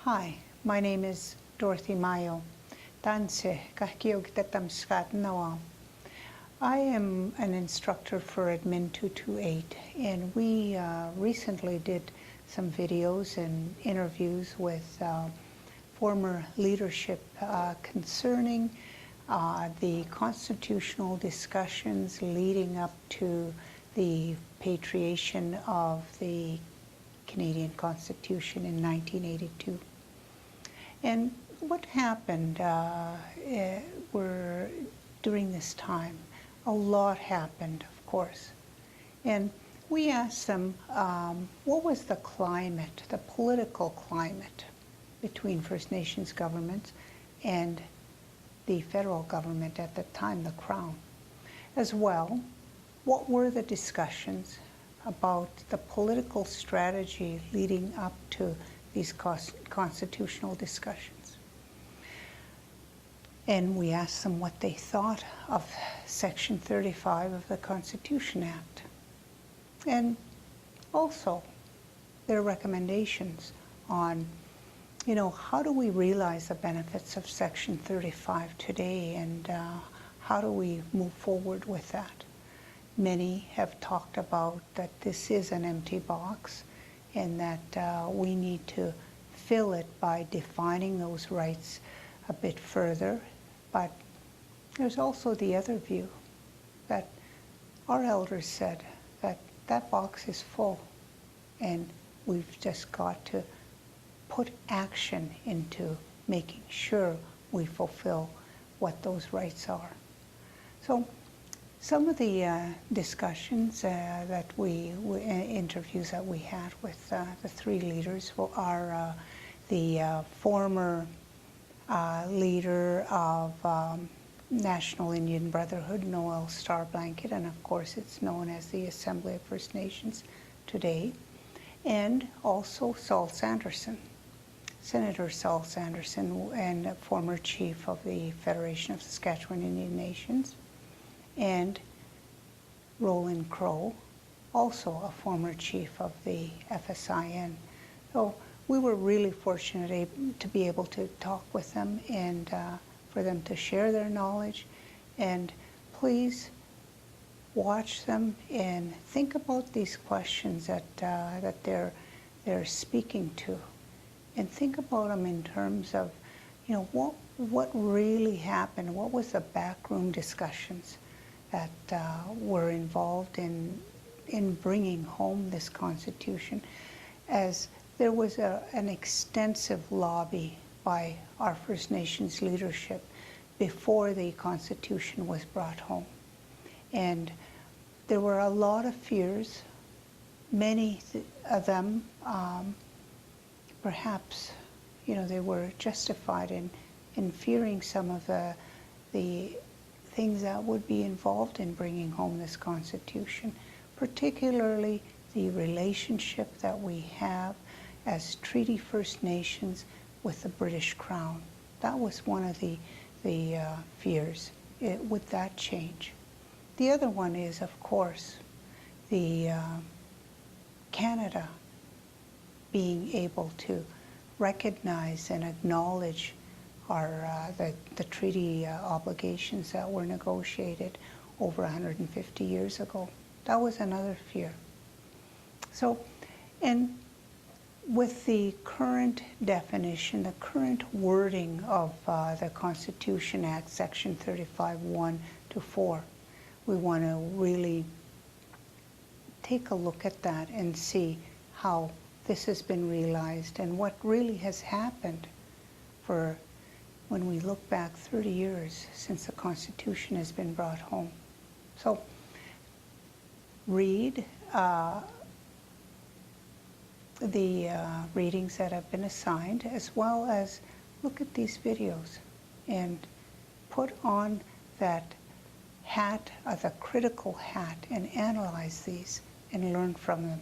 Hi, my name is Dorothy Mayo. Tanse kahkiogtetamskat nawa. I am an instructor for Admin 228, and we recently did some videos and interviews with former leadership concerning the constitutional discussions leading up to the patriation of the Canadian Constitution in 1982. And what happened during this time? A lot happened, of course. And we asked them, what was the climate, the political climate between First Nations governments and the federal government at the time, the Crown? As well, what were the discussions about the political strategy leading up to these constitutional discussions? And we asked them what they thought of Section 35 of the Constitution Act, and also their recommendations on, how do we realize the benefits of Section 35 today, and how do we move forward with that? Many have talked about that this is an empty box and that we need to fill it by defining those rights a bit further. But there's also the other view that our elders said that that box is full and we've just got to put action into making sure we fulfill what those rights are. So some of the discussions interviews that we had with the three leaders are the former leader of National Indian Brotherhood, Noel Starblanket, and of course it's known as the Assembly of First Nations today, and also Saul Sanderson, Senator Saul Sanderson, and former chief of the Federation of Saskatchewan Indian Nations, and Roland Crow, also a former chief of the FSIN. So we were really fortunate to be able to talk with them and for them to share their knowledge. And please watch them and think about these questions that they're speaking to, and think about them in terms of, what really happened, what was the backroom discussions that were involved in bringing home this Constitution, as there was an extensive lobby by our First Nations leadership before the Constitution was brought home. And there were a lot of fears, many of them perhaps, they were justified in fearing some of the things that would be involved in bringing home this Constitution, particularly the relationship that we have as Treaty First Nations with the British Crown. That was one of the fears. Would that change? The other one is, of course, the Canada being able to recognize and acknowledge the treaty obligations that were negotiated over 150 years ago. That was another fear. So, and with the current definition, the current wording of the Constitution Act, Section 35(1) to 4, we want to really take a look at that and see how this has been realized and what really has happened for when we look back 30 years since the Constitution has been brought home. So read the readings that have been assigned, as well as look at these videos and put on that hat, the critical hat, and analyze these and learn from them.